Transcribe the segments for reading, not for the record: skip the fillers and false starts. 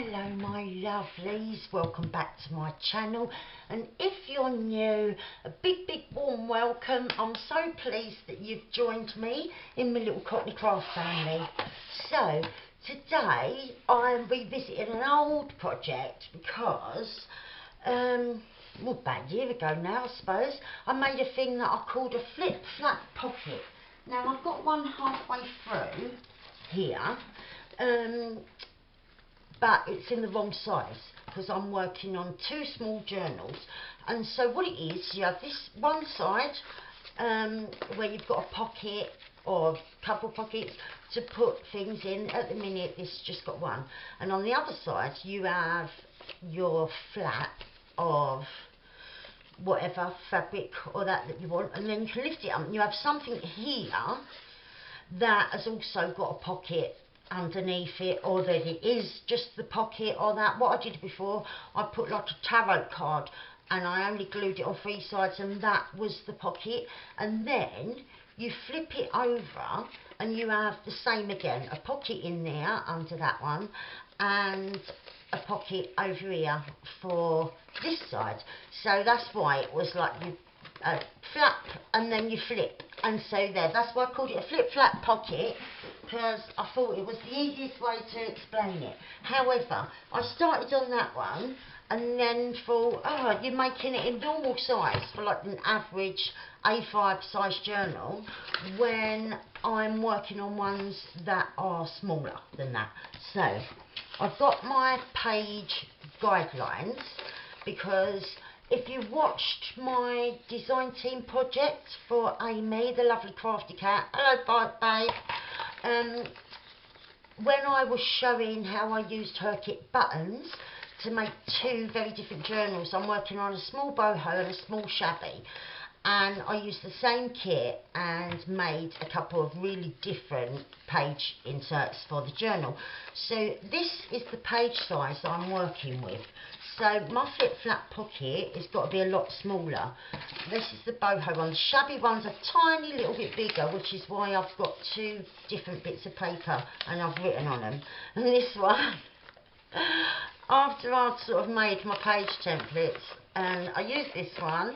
Hello my lovelies, welcome back to my channel, and if you're new, a big warm welcome. I'm so pleased that you've joined me in my little Cockney craft family. So today I'm revisiting an old project because well, about a year ago now I suppose, I made a thing that I called a flip flat pocket. Now I've got one halfway through here, but it's in the wrong size because I'm working on two small journals. And so what it is, you have this one side where you've got a pocket or a couple of pockets to put things in. At the minute this just got one, and on the other side you have your flap of whatever fabric or that you want, and then you can lift it up and you have something here that has also got a pocket underneath it, or that it is just the pocket, or that what I did before, I put like a tarot card and I only glued it on three sides and that was the pocket. And then you flip it over and you have the same again, a pocket in there under that one and a pocket over here for this side. So that's why it was like you flap and then you flip, and so there, that's why I called it a flip flap pocket, because I thought it was the easiest way to explain it. However, I started on that one and then thought, oh, you're making it in normal size for like an average A5 size journal, when I'm working on ones that are smaller than that. So I've got my page guidelines, because if you watched my design team project for Amy, the lovely crafty cat, hello babe, when I was showing how I used her kit buttons to make two very different journals, I'm working on a small boho and a small shabby, and I used the same kit and made a couple of really different page inserts for the journal. So this is the page size I'm working with. So my flip flap pocket has got to be a lot smaller. This is the boho one. The shabby one's a tiny little bit bigger, which is why I've got two different bits of paper and I've written on them. And this one, after I'd sort of made my page templates, and I used this one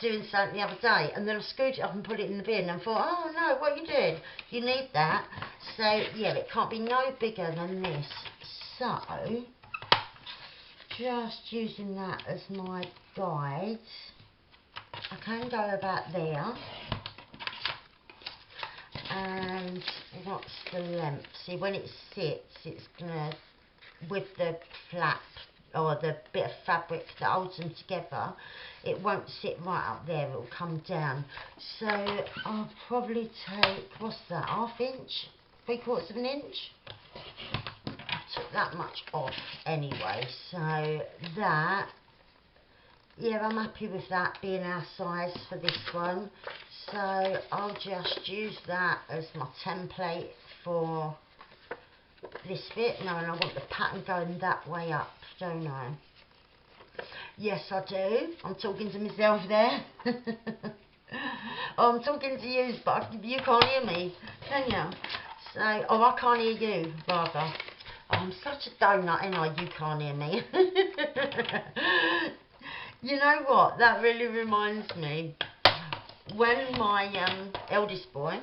doing something the other day, and then I screwed it up and put it in the bin and thought, oh no, what you did? You need that. So yeah, it can't be no bigger than this. So just using that as my guide, I can go about there. And what's the length? See, when it sits, it's gonna, with the flap or the bit of fabric that holds them together, it won't sit right up there, it'll come down. So I'll probably take, what's that, ½ inch, 3/4 of an inch? Took that much off anyway, so that, yeah, I'm happy with that being our size for this one. So I'll just use that as my template for this bit. No, and I want the pattern going that way up, don't I? Yes, I do. I'm talking to myself there. Oh, I'm talking to you, but you can't hear me, can you? So, oh, I can't hear you, rather. Oh, I'm such a donut, ain't I? You can't hear me. You know what? That really reminds me. When my eldest boy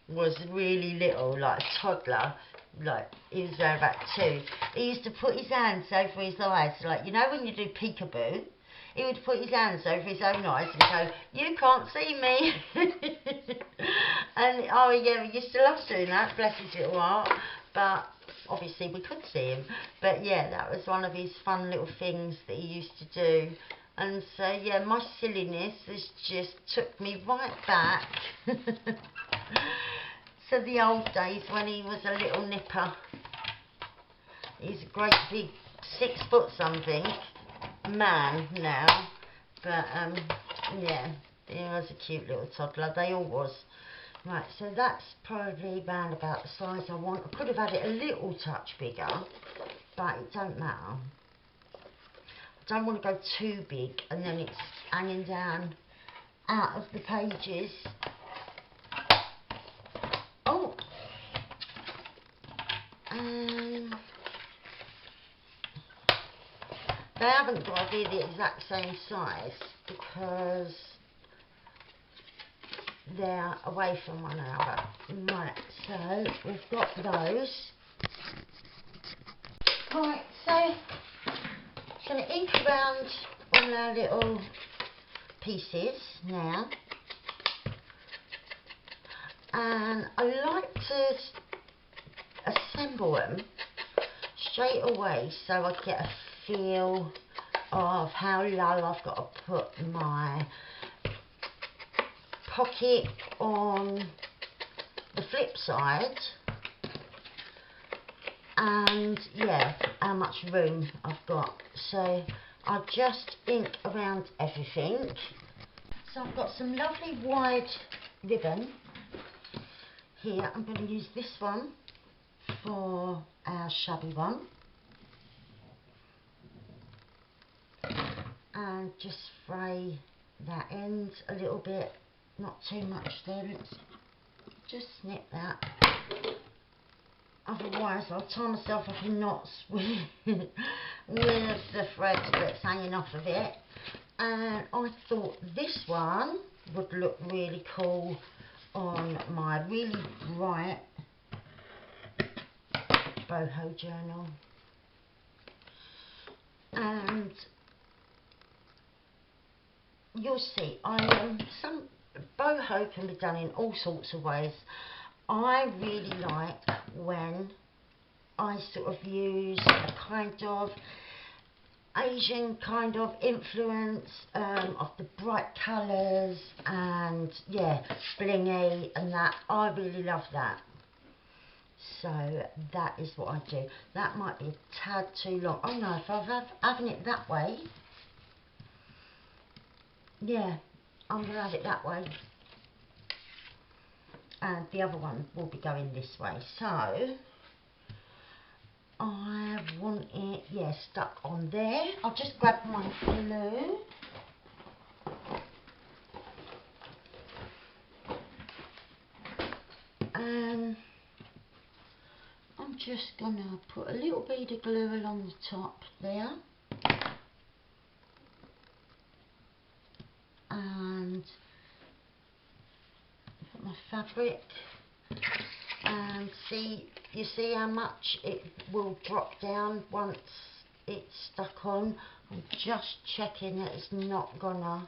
was really little, like a toddler, like he was around about 2, he used to put his hands over his eyes, like, you know when you do peekaboo, he would put his hands over his own eyes and go, you can't see me. And oh yeah, he used to love doing that, bless his little heart, but obviously we could see him. But yeah, that was one of his fun little things that he used to do. And so yeah, my silliness has just took me right back to the old days when he was a little nipper. He's a great big 6 foot something man now, but yeah, he was a cute little toddler, they all was. Right, so that's probably round about the size I want. I could have had it a little touch bigger, but it don't matter. I don't want to go too big and then it's hanging down out of the pages. Oh, they haven't got to be the exact same size because they're away from one another. Right, so we've got those. Right, so I'm going to ink around on our little pieces now. And I like to assemble them straight away so I get a feel of how low I've got to put my pocket on the flip side, and yeah, how much room I've got. So I just ink around everything. So I've got some lovely wide ribbon here. I'm going to use this one for our shabby one, and just fray that end a little bit, not too much there. Let's just snip that, otherwise I'll tie myself up in knots with the thread that's hanging off of it. And I thought this one would look really cool on my really bright boho journal. And you'll see, some boho can be done in all sorts of ways. I really like when I sort of use a kind of Asian kind of influence of the bright colours and yeah, blingy and that. I really love that. So that is what I do. That might be a tad too long. Oh no, if I'm having it that way, yeah, I'm going to have it that way. And the other one will be going this way. So I want it, yeah, stuck on there. I'll just grab my glue. And I'm just going to put a little bead of glue along the top there. And put my fabric, and you see how much it will drop down once it's stuck on. I'm just checking that it's not gonna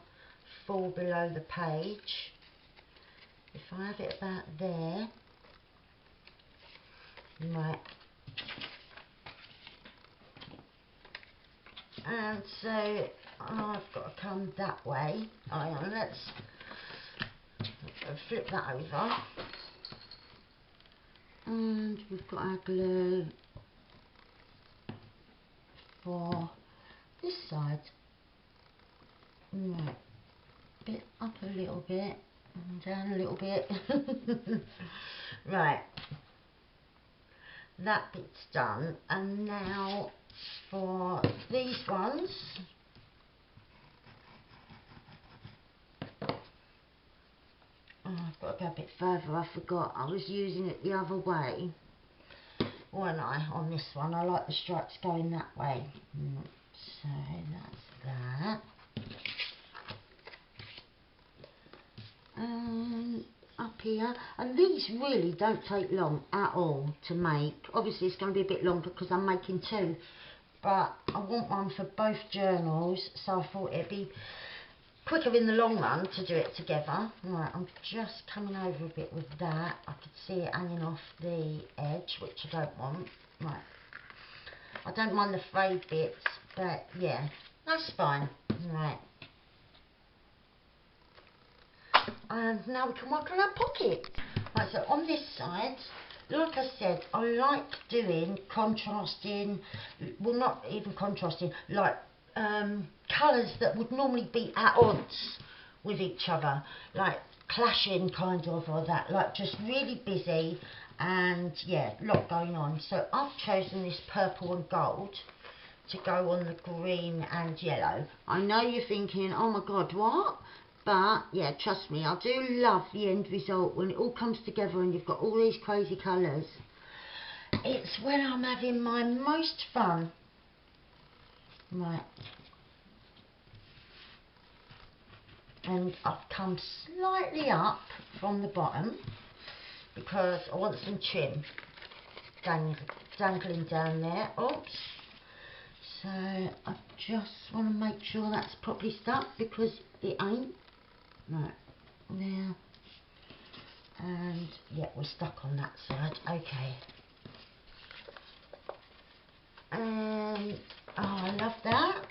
fall below the page. If I have it about there, right, and so I've got to come that way. Let's flip that over, and we've got our glue for this side. Right, bit up a little bit and down a little bit. Right, that bit's done, and now for these ones, I've got to go a bit further. I forgot I was using it the other way, wasn't I? On this one, I like the stripes going that way. So that's that. And up here, and these really don't take long at all to make. Obviously it's going to be a bit longer because I'm making two, but I want one for both journals, so I thought it'd be quicker in the long run to do it together. Right, I'm just coming over a bit with that. I could see it hanging off the edge, which I don't want. Right, I don't mind the frayed bits, but yeah, that's fine. Right, and now we can work on our pocket. Right, so on this side, like I said, I like doing contrasting, well, not even contrasting, like colours that would normally be at odds with each other, like clashing kind of, or that, like just really busy and yeah, a lot going on. So I've chosen this purple and gold to go on the green and yellow. I know you're thinking, oh my god, what? But yeah, trust me, I do love the end result when it all comes together and you've got all these crazy colours. It's when I'm having my most fun. Right. And I've come slightly up from the bottom because I want some trim dangling down there. Oops. So I just want to make sure that's properly stuck because it ain't. Right, now, and yeah, we're stuck on that side. Okay. And oh, I love that.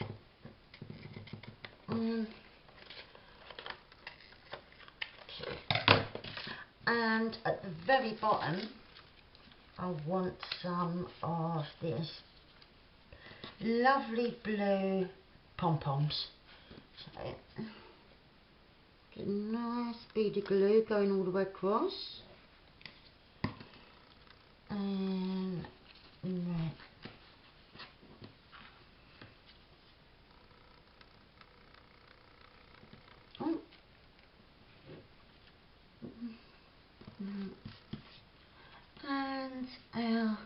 And at the very bottom, I want some of this lovely blue pom-poms. So, get a nice bead of glue going all the way across. And right. Oh. And our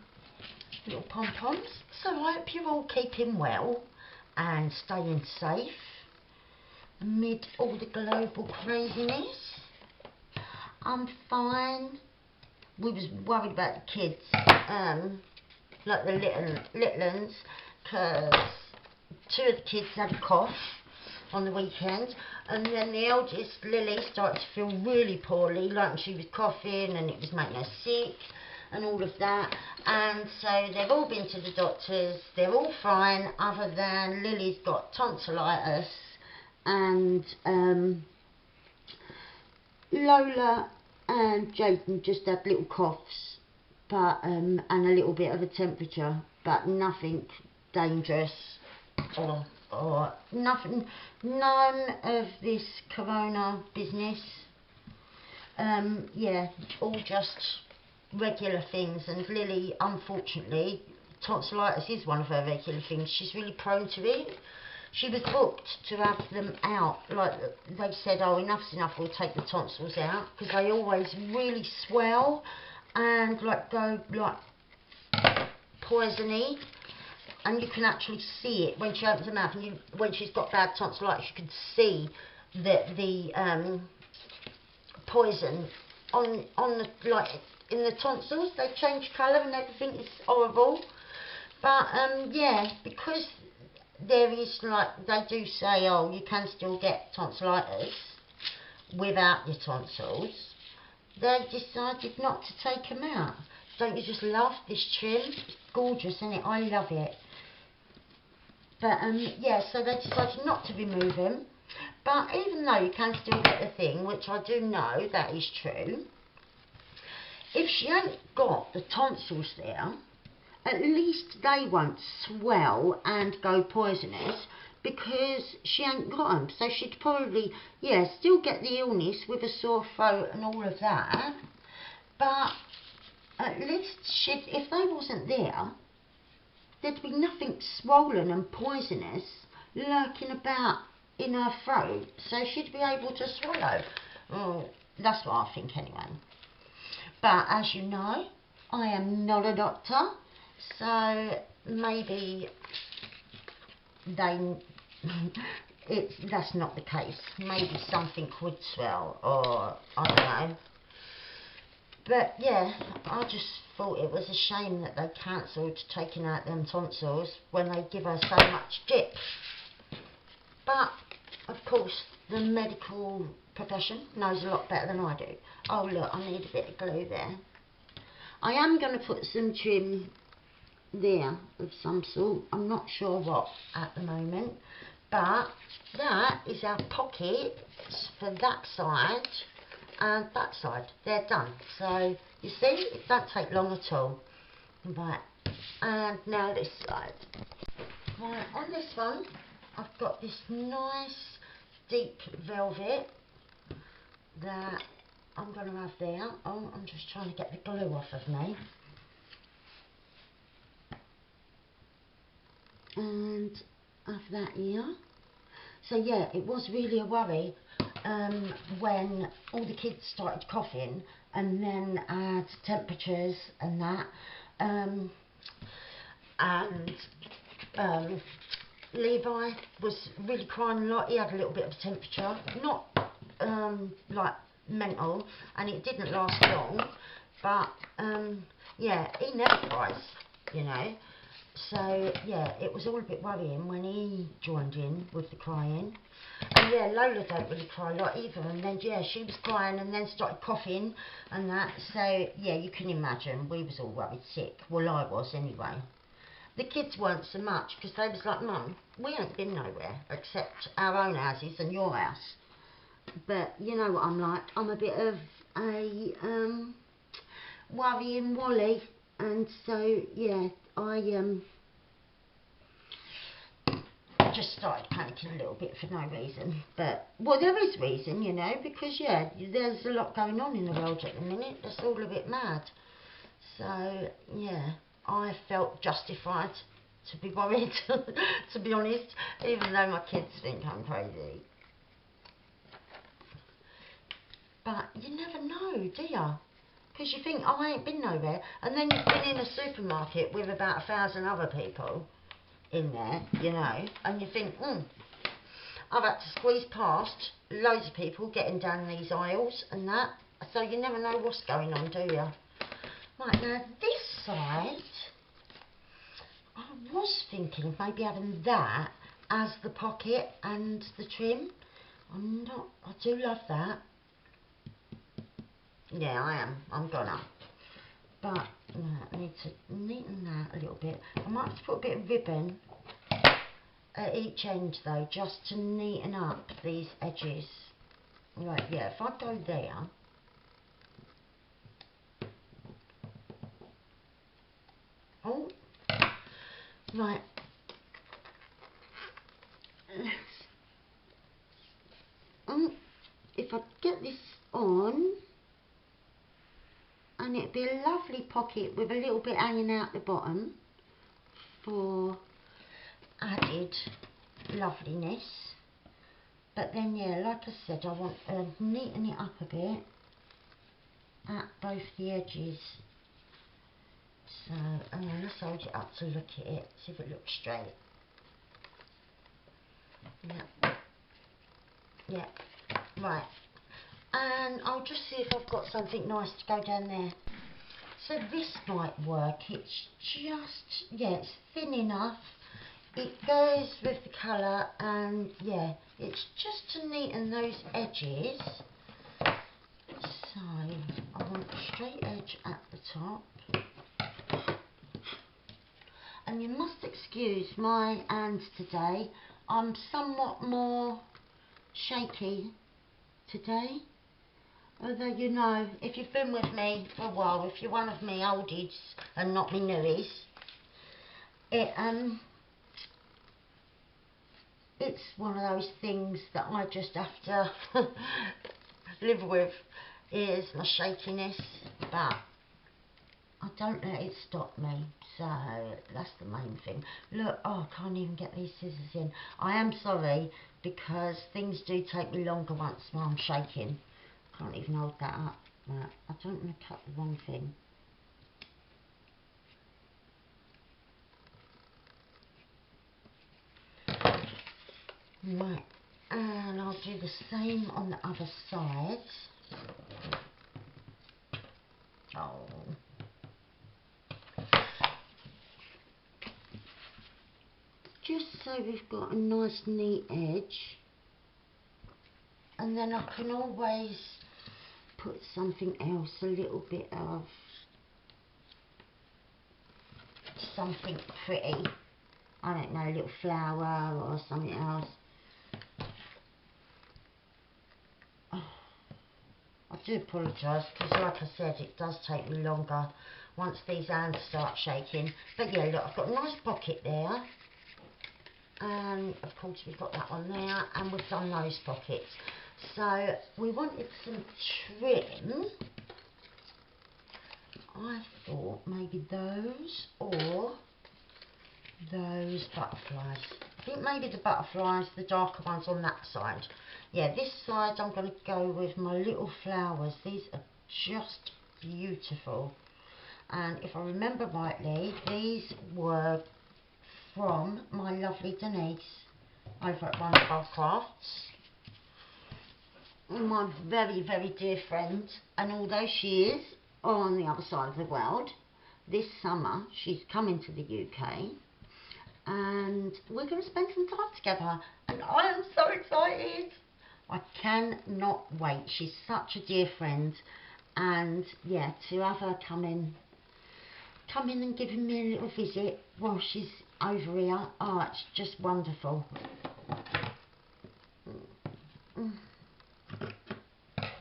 little pom-poms. So I hope you're all keeping well and staying safe amid all the global craziness. I'm fine. We was worried about the kids, like the little ones, because 2 of the kids had a cough on the weekend, and then the eldest, Lily, started to feel really poorly, like she was coughing and it was making her sick and all of that. And so they've all been to the doctors, they're all fine, other than Lily's got tonsillitis, and Lola and Jaden just had little coughs, but and a little bit of a temperature, but nothing dangerous or nothing, none of this corona business. Yeah, all just regular things. And Lily, unfortunately, tonsillitis is one of her regular things. She's really prone to it. She was booked to have them out, like they said, oh, enough's enough, we'll take the tonsils out, because they always really swell and like go like poisony, and you can actually see it when she opens her mouth. And when she's got bad tonsillitis, you can see that the poison on the, like in the tonsils, they change colour and everything. Is horrible. But yeah, because there is, like, they do say, oh, you can still get tonsillitis without your tonsils. They decided not to take them out. Don't you just love this trim? It's gorgeous, isn't it? I love it. But yeah, so they decided not to remove him. But even though you can still get the thing, which I do know that is true, if she ain't got the tonsils there, at least they won't swell and go poisonous, because she ain't got them. So she'd probably, yeah, still get the illness with a sore throat and all of that, but at least she'd, if they wasn't there, there'd be nothing swollen and poisonous lurking about in her throat, so she'd be able to swallow. Oh, that's what I think anyway. But as you know, I am not a doctor, so maybe that's not the case. Maybe something would swell, or I don't know. But yeah, I just thought it was a shame that they cancelled taking out them tonsils when they give her so much dip. But of course, the medical profession knows a lot better than I do. Oh look, I need a bit of glue there. I am going to put some trim there of some sort. I'm not sure what at the moment, but that is our pockets for that side and that side. They're done. So you see, it don't take long at all. Right, and now this side. Right, on this one I've got this nice deep velvet that I'm going to have there. Oh, I'm just trying to get the glue off of me. And have that here. So yeah, it was really a worry when all the kids started coughing and then had temperatures and that, and Levi was really crying a lot. He had a little bit of a temperature, not like mental, and it didn't last long, but yeah, he never cries, you know. So yeah, it was all a bit worrying when he joined in with the crying. And yeah, Lola don't really cry a lot either, and then yeah, she was crying and then started coughing and that. So yeah, you can imagine we was all worried sick. Well, I was anyway. The kids weren't so much, because they was like, Mum, we ain't been nowhere except our own houses and your house. But you know what I'm like, I'm a bit of a worrying Wally, and so yeah, I just started panicking a little bit for no reason. But well, there is reason, you know, because yeah, there's a lot going on in the world at the minute. It's all a bit mad. So yeah, I felt justified to be worried, to be honest, even though my kids think I'm crazy. But you never know, do you? Because you think, oh, I ain't been nowhere, and then you've been in a supermarket with about 1,000 other people in there, you know, and you think, I've had to squeeze past loads of people getting down these aisles and that, so you never know what's going on, do you? Right, now this side, I was thinking of maybe having that as the pocket and the trim. I do love that. Yeah, I am. I'm gonna. But I need to neaten that a little bit. I might have to put a bit of ribbon at each end though, just to neaten up these edges. Right, yeah, if I go there. Oh, right. If I get this on, and it'd be a lovely pocket with a little bit hanging out the bottom for added loveliness. But then yeah, like I said, I want to neaten it up a bit at both the edges. So, and then let's hold it up to look at it, see if it looks straight. Yeah, yeah, right. And I'll just see if I've got something nice to go down there. So this might work. It's just, yeah, it's thin enough. It goes with the colour, and yeah, it's just to neaten those edges. So I want a straight edge at the top. And you must excuse my hands today. I'm somewhat more shaky today. Although, you know, if you've been with me for a while, if you're one of me oldies and not me newies, it's one of those things that I just have to live with, is my shakiness, but I don't let it stop me, so that's the main thing. Look, oh, I can't even get these scissors in. I am sorry, because things do take me longer once while I'm shaking. Can't even hold that up. Right, I don't want to cut the wrong thing. Right, and I'll do the same on the other side. Oh. Just so we've got a nice neat edge. And then I can always put something else, a little bit of something pretty. I don't know, a little flower or something else. Oh, I do apologise, because like I said, it does take me longer once these hands start shaking. But yeah, look, I've got a nice pocket there. And of course we've got that on there, and we've done those pockets. So we wanted some trim. I thought maybe those or those butterflies. I think maybe the butterflies, the darker ones on that side. Yeah, this side I'm going to go with my little flowers. These are just beautiful. And if I remember rightly, these were from my lovely Denise over at One of Our Crafts. My very, very dear friend, and although she is on the other side of the world, this summer she's coming to the UK and we're going to spend some time together, and I am so excited. I cannot wait. She's such a dear friend, and yeah, to have her come in and giving me a little visit while she's over here, oh, it's just wonderful.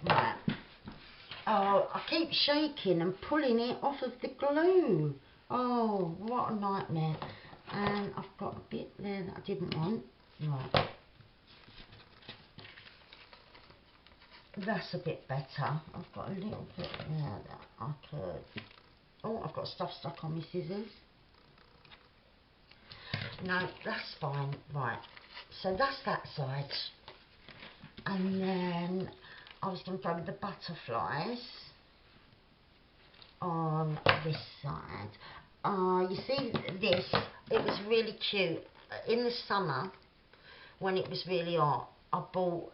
Right. Oh, I keep shaking and pulling it off of the glue. Oh, what a nightmare. And I've got a bit there that I didn't want. Right. That's a bit better. I've got a little bit there that I could... Oh, I've got stuff stuck on my scissors. No, that's fine. Right. So that's that side. And then I was going to go with the butterflies on this side. You see this, it was really cute. In the summer, when it was really hot, I bought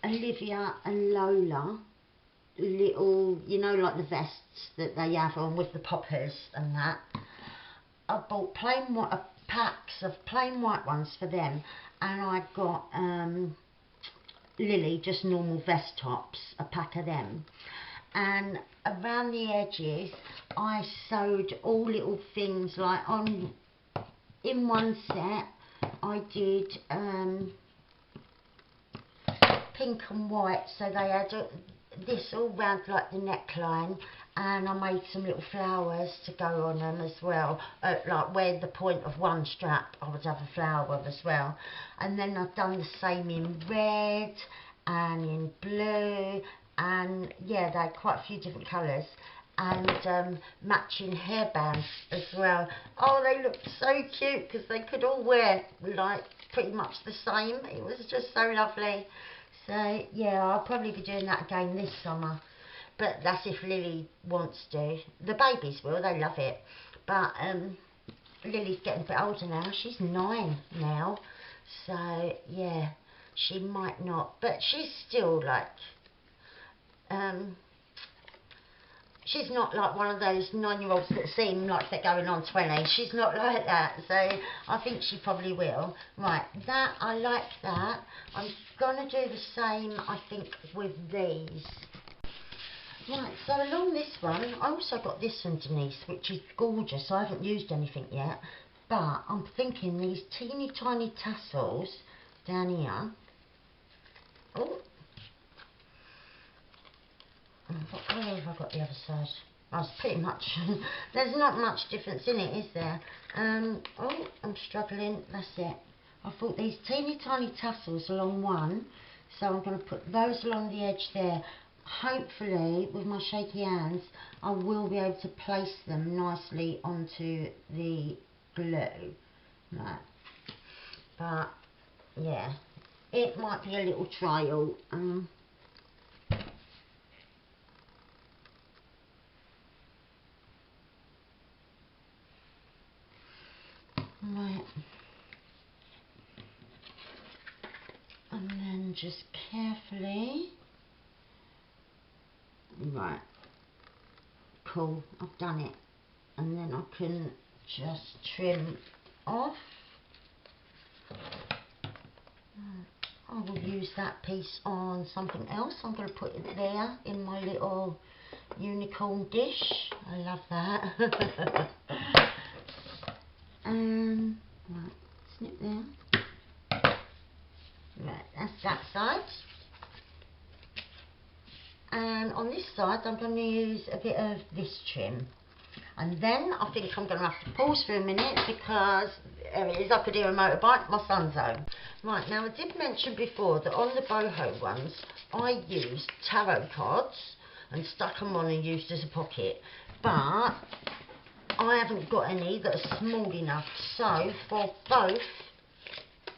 Olivia and Lola little, you know, like the vests that they have on with the poppers and that. I bought plain white, packs of plain white ones for them, and I got Lily just normal vest tops, a pack of them, and around the edges I sewed all little things like on. In one set I did pink and white, so they had this all round like the neckline, and I made some little flowers to go on them as well, like where the point of one strap I would have a flower as well. And then I've done the same in red and in blue, and yeah, they had quite a few different colours, and matching hairbands as well. Oh, they looked so cute because they could all wear like pretty much the same. It was just so lovely. So yeah, I'll probably be doing that again this summer, but that's if Lily wants to. The babies will, they love it, but Lily's getting a bit older now. She's 9 now, so yeah, she might not, but she's still like she's not like one of those 9-year-olds that seem like they're going on 20. She's not like that, so I think she probably will. Right, that, I like that. I'm going to do the same, I think, with these. Right, so along this one, I also got this from Denise, which is gorgeous. I haven't used anything yet, but I'm thinking these teeny tiny tassels down here. Oh. What colour have I got the other side? Oh, it's pretty much, there's not much difference in it, is there? Oh, I'm struggling, that's it. I thought these teeny tiny tassels along one, so I'm going to put those along the edge there. Hopefully, with my shaky hands, I will be able to place them nicely onto the glue. Right. But, yeah, it might be a little trial. Right, and then just carefully, right, cool, I've done it, and then I can just trim off. I will use that piece on something else. I'm going to put it there in my little unicorn dish. I love that. Right, snip there. Right, that's that side. And on this side, I'm going to use a bit of this trim. And then I think I'm going to have to pause for a minute because there it is, I could hear a motorbike, my son's home. Right, now I did mention before that on the boho ones, I used tarot cards and stuck them on and used as a pocket. But I haven't got any that are small enough, so for both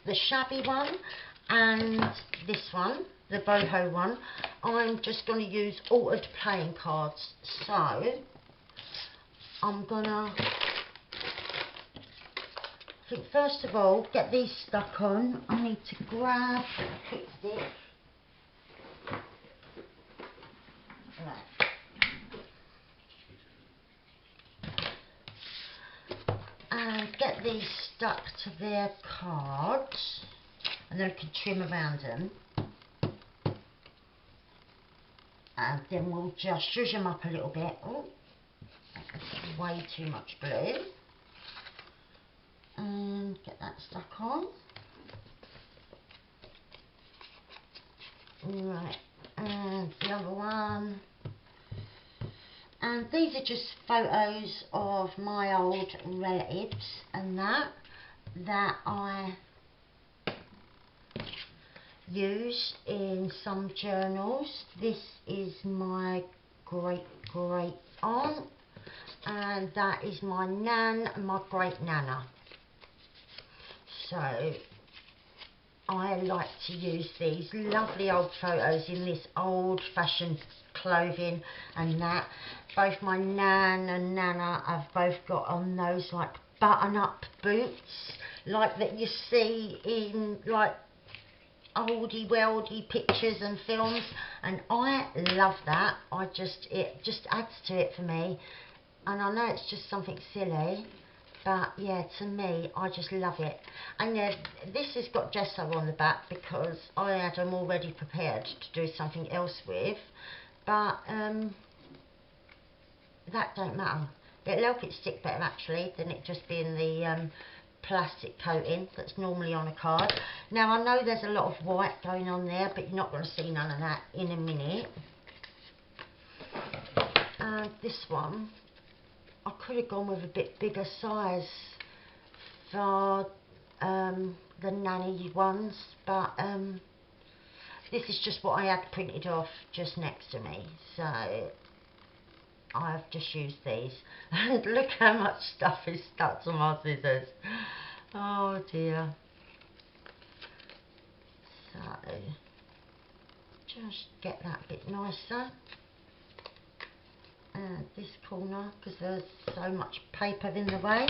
the shabby one and this one, the boho one, I'm just going to use altered playing cards. So I'm gonna, I think first of all, get these stuck on. I need to grab a quick stick. Right. And get these stuck to their cards, and then I can trim around them. And then we'll just zhuzh them up a little bit. Oh, that's way too much glue. And get that stuck on. Right, and the other one. And these are just photos of my old relatives and that I use in some journals. This is my great aunt, and that is my nan and my great nana. So I like to use these lovely old photos in this old fashioned clothing and that. Both my nan and nana have both got on those like button up boots like that you see in like oldie weldy pictures and films, and I love that. It just adds to it for me, and I know it's just something silly, but yeah, to me, I just love it. And yeah, this has got gesso on the back because I had them already prepared to do something else with, but that don't matter. It'll help it stick better actually than it just being the plastic coating that's normally on a card. Now I know there's a lot of white going on there, but you're not going to see none of that in a minute. And this one, I could have gone with a bit bigger size for the nanny ones, but this is just what I had printed off just next to me, so I've just used these. And look how much stuff is stuck to my scissors. Oh dear. So just get that a bit nicer. And this corner, because there's so much paper in the way,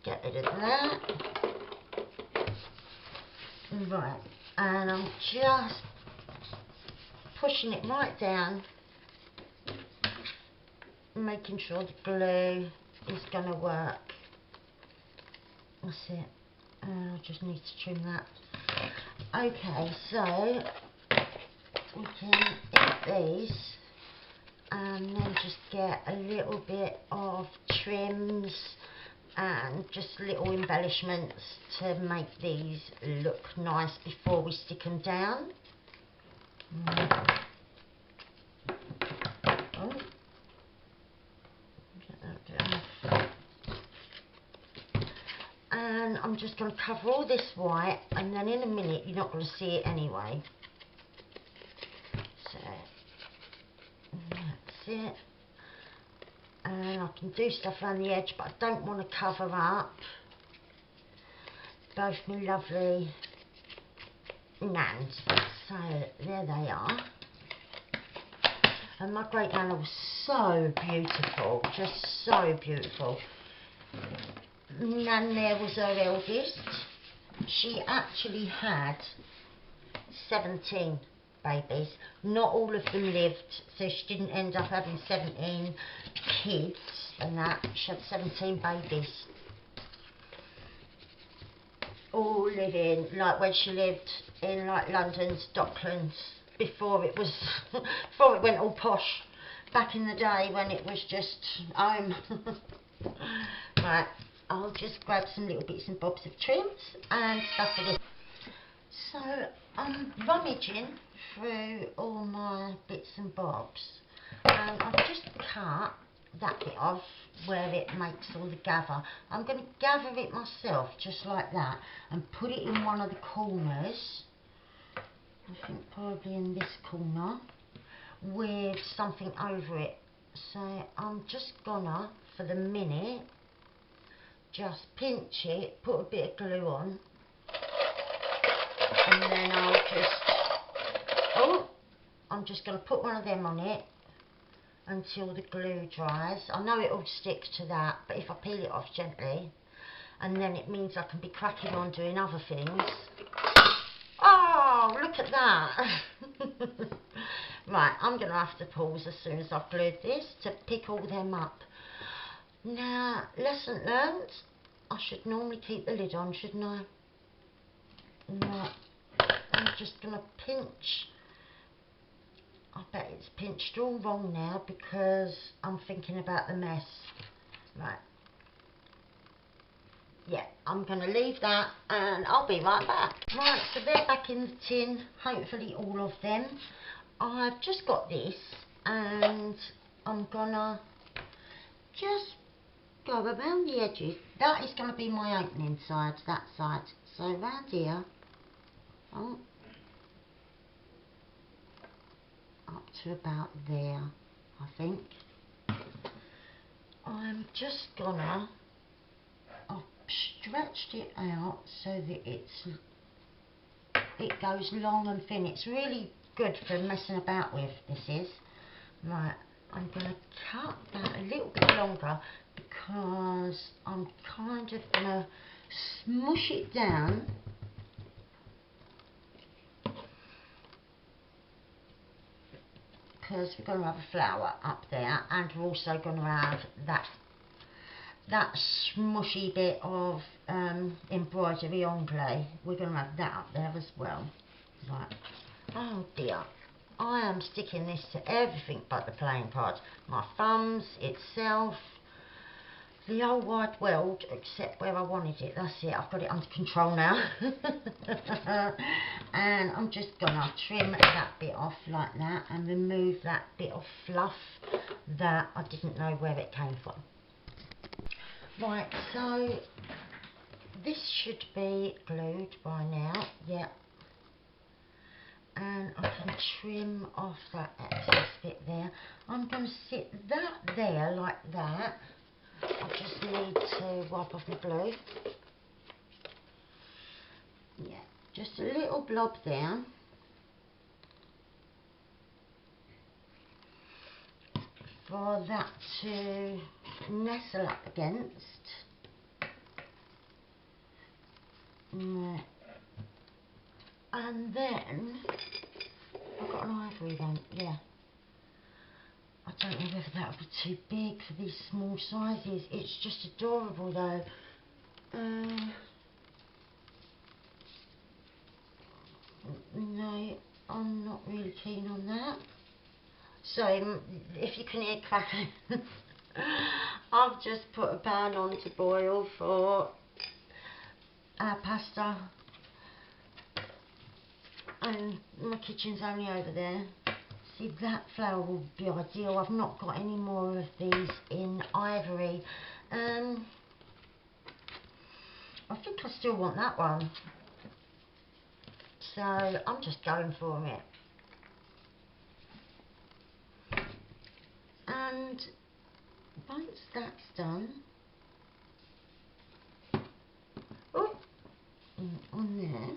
get rid of that. Right, and I'm just pushing it right down, making sure the glue is going to work. That's it. I just need to trim that. Okay, so we can eat these and then just get a little bit of trims and just little embellishments to make these look nice before we stick them down. Oh. Get that down. And I'm just going to cover all this white, and then in a minute you're not going to see it anyway. So that's it. And I can do stuff around the edge, but I don't want to cover up both my lovely nans. So there they are. And my great nana was so beautiful, just so beautiful. Nan there was her eldest. She actually had 17 babies. Not all of them lived, so she didn't end up having 17 kids and that. She had 17 babies. All living, like when she lived in like London's Docklands, before it was, before it went all posh, back in the day when it was just home. Right. I'll just grab some little bits and bobs of trims and stuff for this. So I'm rummaging through all my bits and bobs, and I've just cut that bit off where it makes all the gather. I'm going to gather it myself just like that and put it in one of the corners. I think probably in this corner with something over it. So I'm just gonna, for the minute, just pinch it, put a bit of glue on, and then I'm just going to put one of them on it, until the glue dries. I know it will stick to that, but if I peel it off gently, and then it means I can be cracking on doing other things. Oh, look at that. Right, I'm going to have to pause as soon as I've glued this to pick all them up. Now, lesson learnt, I should normally keep the lid on, shouldn't I? Right, I'm just going to pinch. I bet it's pinched all wrong now because I'm thinking about the mess. Right. Yeah, I'm going to leave that and I'll be right back. Right, so they're back in the tin, hopefully all of them. I've just got this and I'm going to just go around the edges. That is going to be my opening side, that side. So round here, oh, up to about there, I think. I'm just going to... I've stretched it out so that it goes long and thin. It's really good for messing about with, this is. Right, I'm going to cut that a little bit longer because I'm kind of going to smush it down because we're going to have a flower up there and we're also going to have that smushy bit of embroidery on clay. We're going to have that up there as well. Right. Oh dear. I am sticking this to everything but the playing cards. My thumbs, itself, the whole wide world except where I wanted it. That's it. I've got it under control now. And I'm just going to trim that bit off like that and remove that bit of fluff that I didn't know where it came from. Right, so this should be glued by now, yeah. And I can trim off that excess bit there. I'm going to sit that there like that. I just need to wipe off my glue. Yeah, just a little blob there. For that to nestle up against. Right. And then I've got an ivory one, yeah. I don't know whether that would be too big for these small sizes. It's just adorable though. No, I'm not really keen on that. So, if you can hear cracking, I've just put a pan on to boil for our pasta, and my kitchen's only over there. See, that flower will be ideal. I've not got any more of these in ivory. I think I still want that one, so I'm just going for it. And once that's done, oh, on there,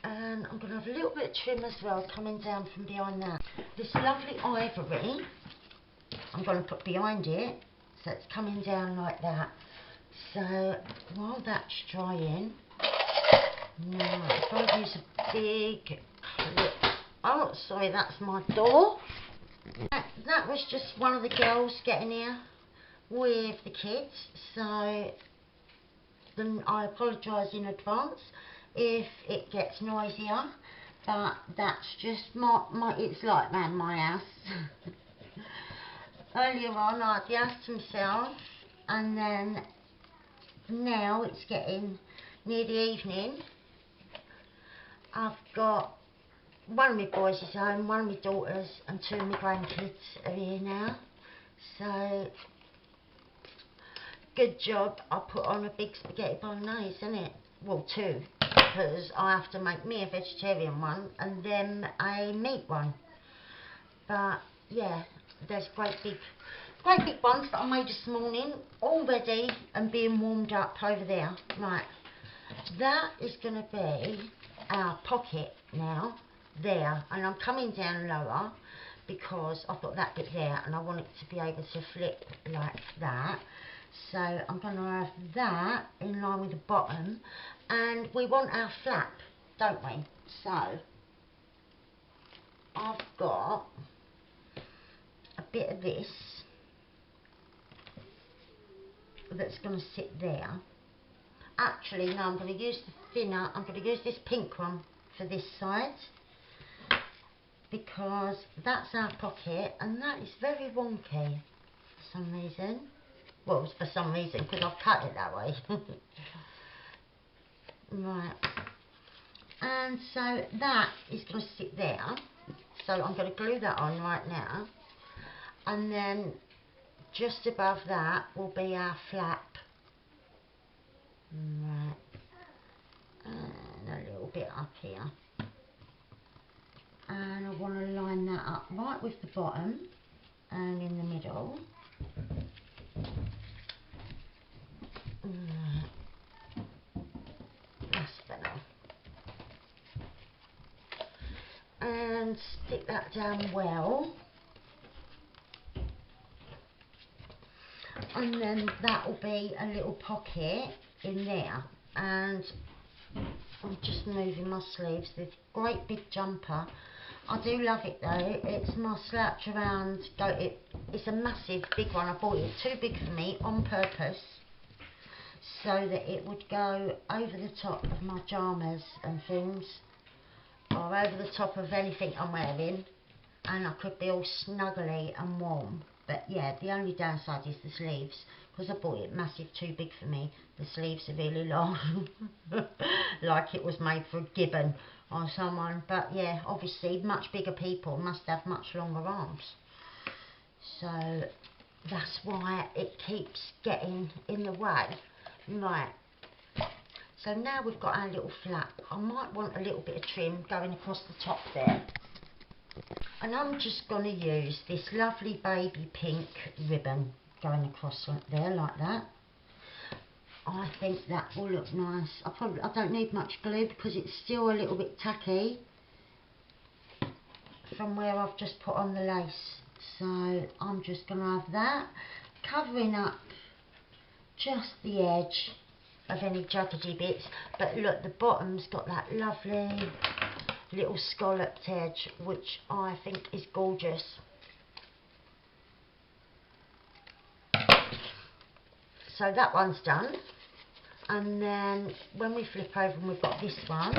and I'm going to have a little bit of trim as well coming down from behind that. This lovely ivory, I'm going to put behind it, so it's coming down like that. So while that's drying, now I'm going to use a big clip. Oh, sorry, that's my door. That was just one of the girls getting here with the kids, so then I apologise in advance if it gets noisier, but that's just my it's like round my house. Earlier on I had the house to myself, and then now it's getting near the evening. I've got one of my boys is home, one of my daughters and two of my grandkids are here now. So, good job I put on a big spaghetti bolognese, isn't it? Well, two, because I have to make me a vegetarian one and then a meat one. But yeah, there's great big ones that I made this morning, all ready and being warmed up over there. Right, that is going to be our pocket now. there, and I'm coming down lower because I've got that bit there and I want it to be able to flip like that. So I'm going to have that in line with the bottom, and we want our flap, don't we? So I've got a bit of this that's going to sit there. Actually, no, I'm going to use the thinner, I'm going to use this pink one for this side, because that's our pocket, and that is very wonky for some reason. Well, it's for some reason, because I've cut it that way. Right. And so that is going to sit there. So I'm going to glue that on right now. And then just above that will be our flap. Right. And a little bit up here. And I want to line that up right with the bottom and in the middle. Right. That's better. And stick that down well. And then that will be a little pocket in there. And I'm just moving my sleeves. This great big jumper. I do love it though. It's my slouch around. It's a massive big one. I bought it too big for me on purpose, so that it would go over the top of my pyjamas and things, or over the top of anything I'm wearing, and I could be all snuggly and warm. But yeah, the only downside is the sleeves, because I bought it massive too big for me. The sleeves are really long, like it was made for a gibbon or someone. But yeah, obviously much bigger people must have much longer arms, so that's why it keeps getting in the way. Right, so now we've got our little flap. I might want a little bit of trim going across the top there, and I'm just going to use this lovely baby pink ribbon going across there like that. I think that will look nice. I don't need much glue because it's still a little bit tacky from where I've just put on the lace. So I'm just going to have that covering up just the edge of any juggedy bits. But look, the bottom's got that lovely little scalloped edge, which I think is gorgeous. So that one's done. And then when we flip over and we've got this one,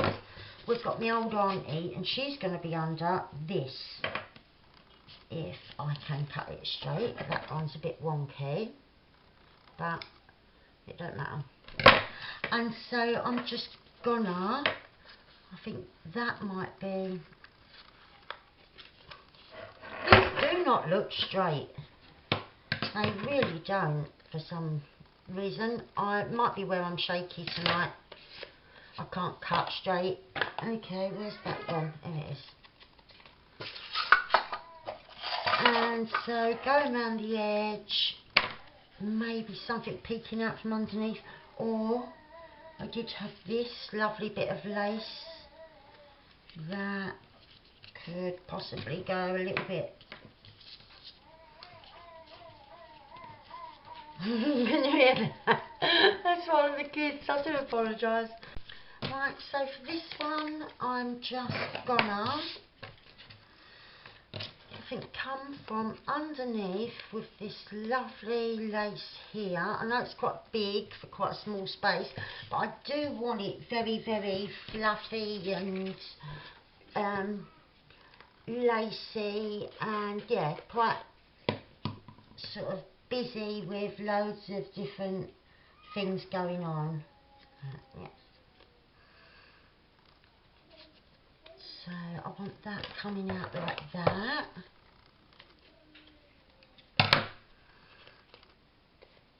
we've got my old auntie, and she's going to be under this, if I can cut it straight. That one's a bit wonky, but it don't matter. And so I'm just gonna, I think that might be, these do not look straight. They really don't for some reason. It might be where I'm shaky tonight. I can't cut straight. Okay, where's that gone? There it is. And so going around the edge, maybe something peeking out from underneath, or I did have this lovely bit of lace that could possibly go a little bit. Can you hear that? That's one of the kids. I do apologise. Right, so for this one, I'm just gonna, I think, come from underneath with this lovely lace here. I know it's quite big for quite a small space, but I do want it very, very fluffy and lacy, and yeah, quite sort of busy with loads of different things going on. Yeah. So I want that coming out like that.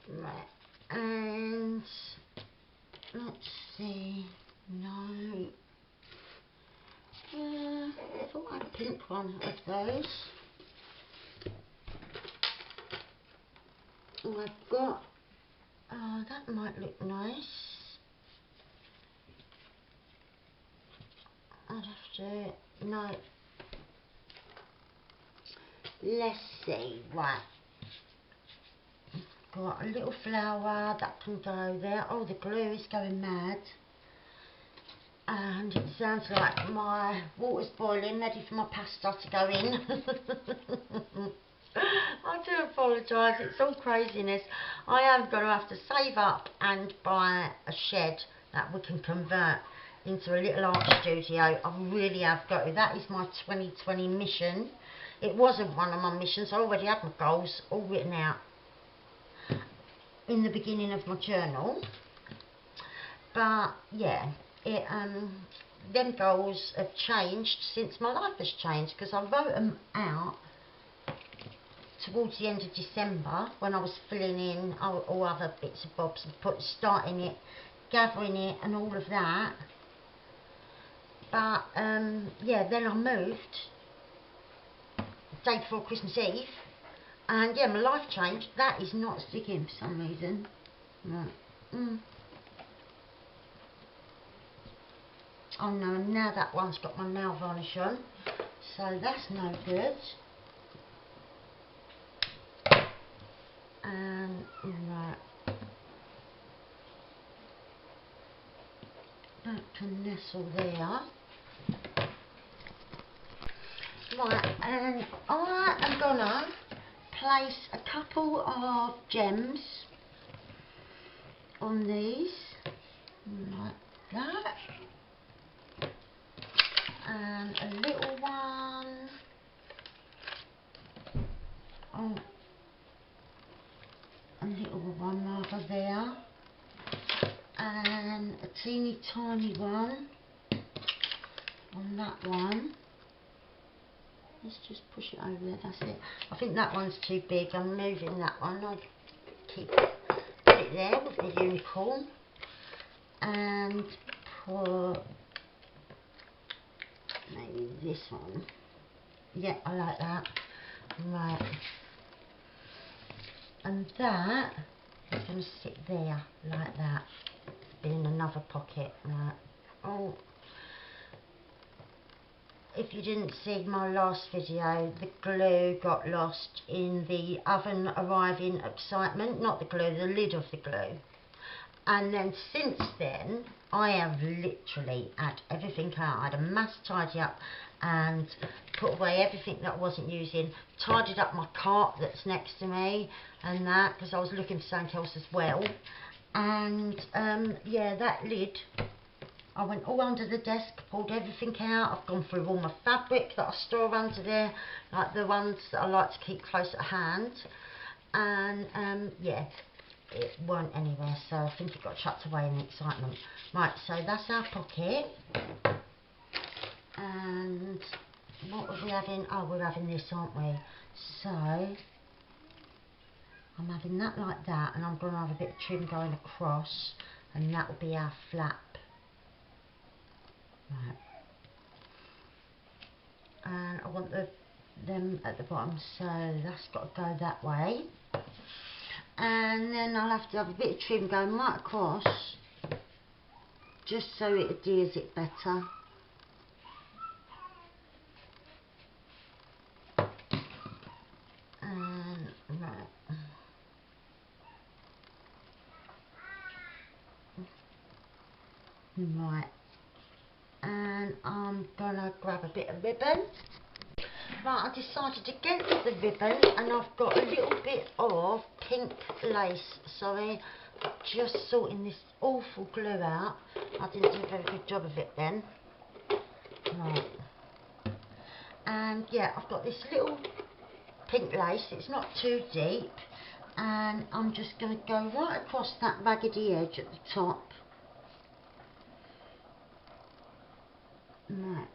Right, and let's see, no, I thought I had a pink one of those. Oh, I've got, that might look nice. I'd have to no. Let's see, right. Got a little flower that can go there. Oh, the glue is going mad. And it sounds like my water's boiling, ready for my pasta to go in. I do apologise, it's all craziness. I am going to have to save up and buy a shed that we can convert into a little art studio. I really have got to. That is my 2020 mission. It wasn't one of my missions. I already had my goals all written out in the beginning of my journal. But yeah, them goals have changed since my life has changed, because I wrote them out towards the end of December when I was filling in all other bits and bobs and starting it, gathering it and all of that. But yeah, then I moved the day before Christmas Eve, and yeah, my life changed. That is not sticking for some reason. Right. Oh no, now that one's got my nail varnish on, so that's no good. And right, that can nestle there. Right, and I am gonna place a couple of gems on these, like that, and a little one. Oh, a little one rather there, and a teeny tiny one on that one. Let's just push it over there, that's it. I think that one's too big, I'm moving that one. I'll put it there with the unicorn, and put maybe this one. Yeah, I like that. Right. And that is going to sit there like that, in another pocket. Right. Oh, if you didn't see my last video, the glue got lost in the oven arriving excitement. Not the glue, the lid of the glue. And then since then, I have literally had everything out. I had a mass tidy up and put away everything that I wasn't using. Tidied up my cart that's next to me and that, because I was looking for something else as well. And yeah, that lid, I went all under the desk, pulled everything out. I've gone through all my fabric that I store under there, like the ones that I like to keep close at hand. And yeah, it weren't anywhere, so I think it got chucked away in the excitement. Right, so that's our pocket. And what were we having? Oh, we're having this, aren't we? So I'm having that like that, and I'm going to have a bit of trim going across, and that will be our flap. Right. And I want them at the bottom, so that's got to go that way. And then I'll have to have a bit of trim going right across, just so it adheres it better. And right. Right. And I'm gonna grab a bit of ribbon. Right, I decided against the ribbon, and I've got a little bit of pink lace. Sorry, just sorting this awful glue out. I didn't do a very good job of it then. Right. And yeah, I've got this little pink lace. It's not too deep, and I'm just going to go right across that raggedy edge at the top. Right.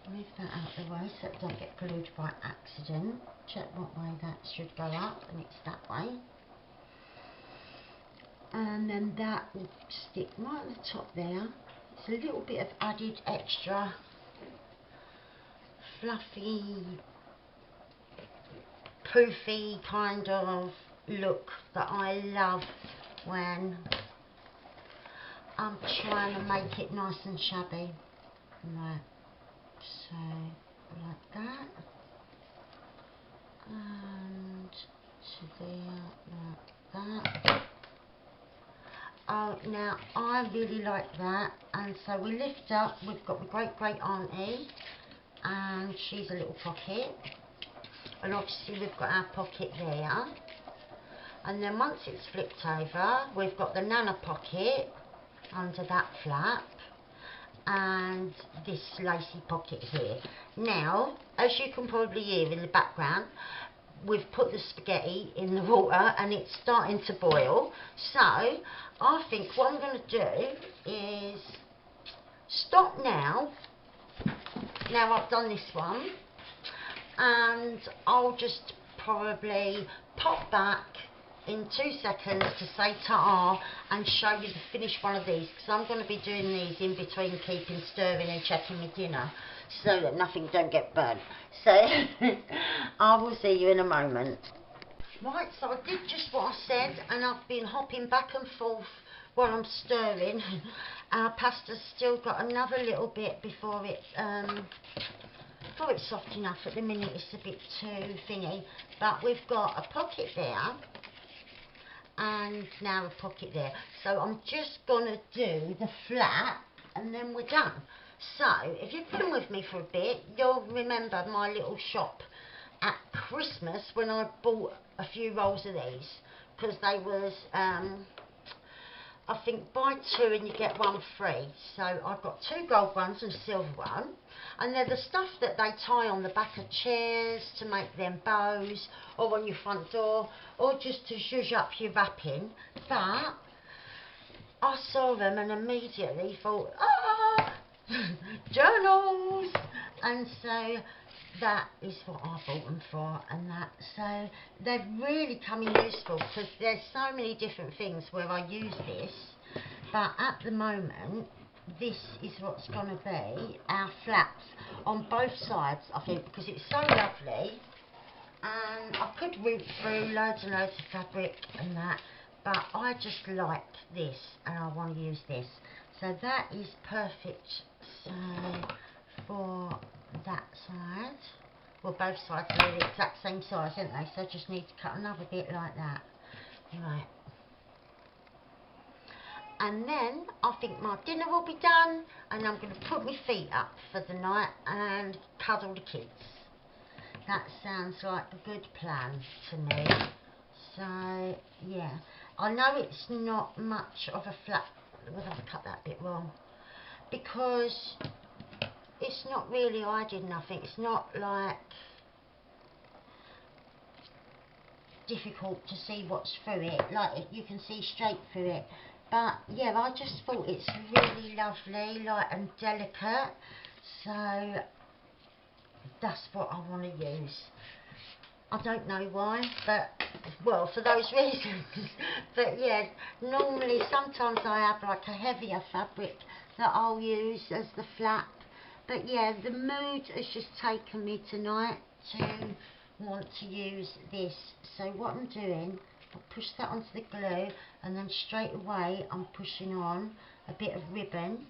Move that out of the way so it don't get glued by accident. Check what way that should go up, and it's that way. And then that will stick right at the top there. It's a little bit of added extra fluffy, poofy kind of look that I love when I'm trying to make it nice and shabby. Right, so like that, and to there, like that. Oh, now I really like that, and so we lift up. We've got my great auntie, and she's a little pocket, and obviously we've got our pocket there, and then once it's flipped over, we've got the nana pocket under that flap, and this lacy pocket here. Now, as you can probably hear in the background, we've put the spaghetti in the water and it's starting to boil. So I think what I'm going to do is stop now. Now I've done this one, and I'll just probably pop back in 2 seconds to say ta-ta and show you the finished one of these, because I'm going to be doing these in between keeping stirring and checking my dinner so that nothing don't get burnt. So I will see you in a moment. Right, so I did just what I said, and I've been hopping back and forth while I'm stirring. Our pasta's still got another little bit before it's soft enough. At the minute it's a bit too thingy, but we've got a pocket there and now a pocket there, so I'm just gonna do the flap and then we're done. So if you've been with me for a bit, you'll remember my little shop at Christmas when I bought a few rolls of these, because they was I think buy 2 and you get 1 free. So I've got 2 gold ones and a silver one, and they're the stuff that they tie on the back of chairs to make them bows, or on your front door, or just to zhuzh up your wrapping. But I saw them and immediately thought, ah, journals, and so that is what I bought them for, and that, so they've really come in useful, because there's so many different things where I use this, but at the moment this is what's going to be our flaps on both sides, I think, because it's so lovely. And I could root through loads and loads of fabric and that, but I just like this and I want to use this, so that is perfect. So for that side, well, both sides are the exact same size, aren't they? So I just need to cut another bit like that. Right, and then I think my dinner will be done, and I'm going to put my feet up for the night and cuddle the kids. That sounds like a good plan to me. So yeah, I know it's not much of a flap. We'll have to cut that bit wrong, because it's not really hiding nothing. It's not like difficult to see what's through it, like you can see straight through it. But yeah, I just thought it's really lovely, like, and delicate, so that's what I want to use. I don't know why, but well, for those reasons. But yeah, normally sometimes I have like a heavier fabric that I'll use as the flap, but yeah, the mood has just taken me tonight to want to use this. So what I'm doing, I'll push that onto the glue, and then straight away I'm pushing on a bit of ribbon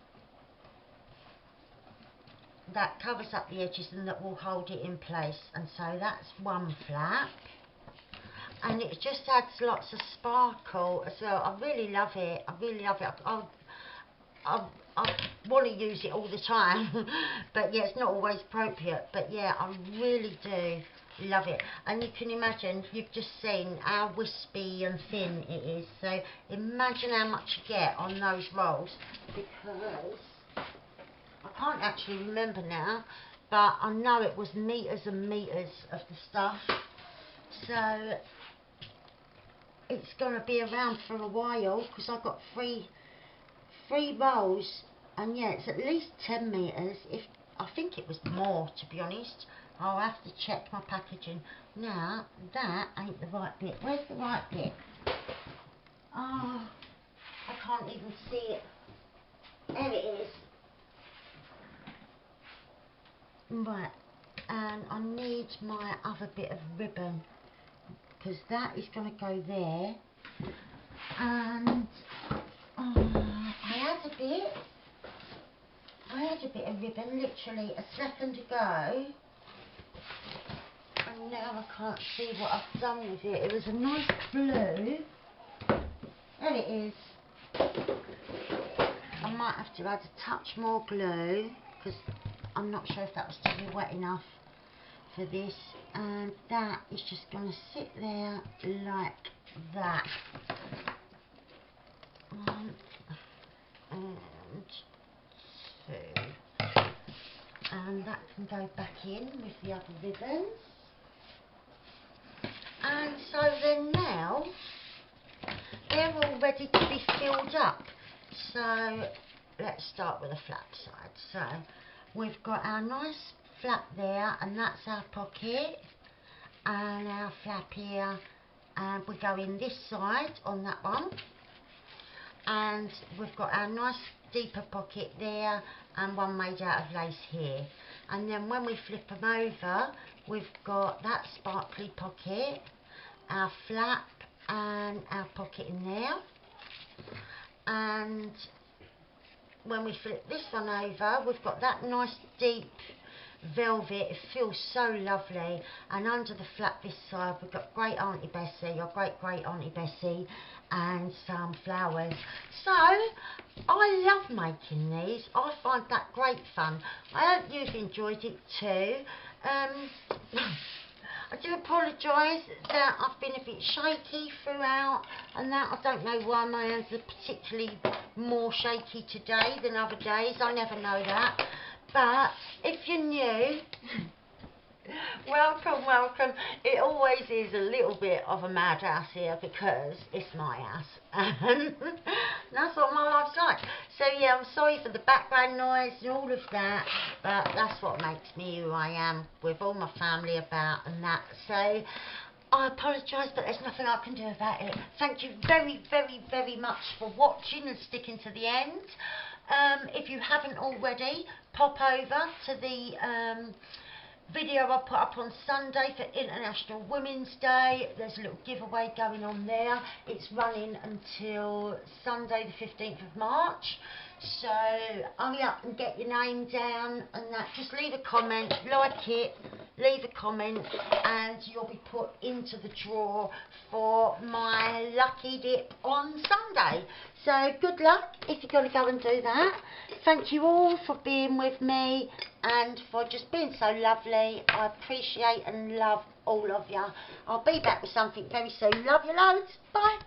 that covers up the edges and that will hold it in place. And so that's one flap, and it just adds lots of sparkle as well. I really love it. I really love it. I want to use it all the time but yeah, it's not always appropriate, but yeah, I really do love it. And you can imagine, you've just seen how wispy and thin it is, so imagine how much you get on those rolls, because I can't actually remember now, but I know it was meters and meters of the stuff, so it's going to be around for a while, because I've got three rolls, and yeah, it's at least 10 meters. If I think it was more, to be honest. I'll have to check my packaging. Now that ain't the right bit. Where's the right bit? Oh, I can't even see it. There it is. Right, and I need my other bit of ribbon, because that is going to go there. And I had a bit. I had a bit of ribbon literally a second ago, and now I can't see what I've done with it. It was a nice blue. There it is. I might have to add a touch more glue because I'm not sure if that was still wet enough for this, and that is just going to sit there like that. 1 and 2, and that can go back in with the other ribbons. And so then now they're all ready to be filled up. So let's start with the flap side. So we've got our nice flap there, and that's our pocket, and our flap here, and we go in this side on that one, and we've got our nice deeper pocket there, and one made out of lace here. And then when we flip them over, we've got that sparkly pocket, our flap, and our pocket in there. And when we flip this one over, we've got that nice deep velvet. It feels so lovely. And under the flap this side, we've got great Auntie Bessie, or great Auntie Bessie, and some flowers. So I love making these. I find that great fun. I hope you've enjoyed it too. I do apologise that I've been a bit shaky throughout, and that I don't know why my hands are particularly more shaky today than other days. I never know that. But if you're new, welcome, welcome. It always is a little bit of a madhouse here because it's my house, and that's what my life's like. So yeah, I'm sorry for the background noise and all of that, but that's what makes me who I am, with all my family about and that. So I apologise, but there's nothing I can do about it. Thank you very, very, very much for watching and sticking to the end. If you haven't already, pop over to the video I put up on Sunday for International Women's Day. There's a little giveaway going on there. It's running until Sunday the 15th of March. So hurry up and get your name down, and that. Just leave a comment, like it, leave a comment, and you'll be put into the draw for my lucky dip on Sunday. So good luck if you're going to go and do that. Thank you all for being with me and for just being so lovely. I appreciate and love all of you. I'll be back with something very soon. Love you loads. Bye.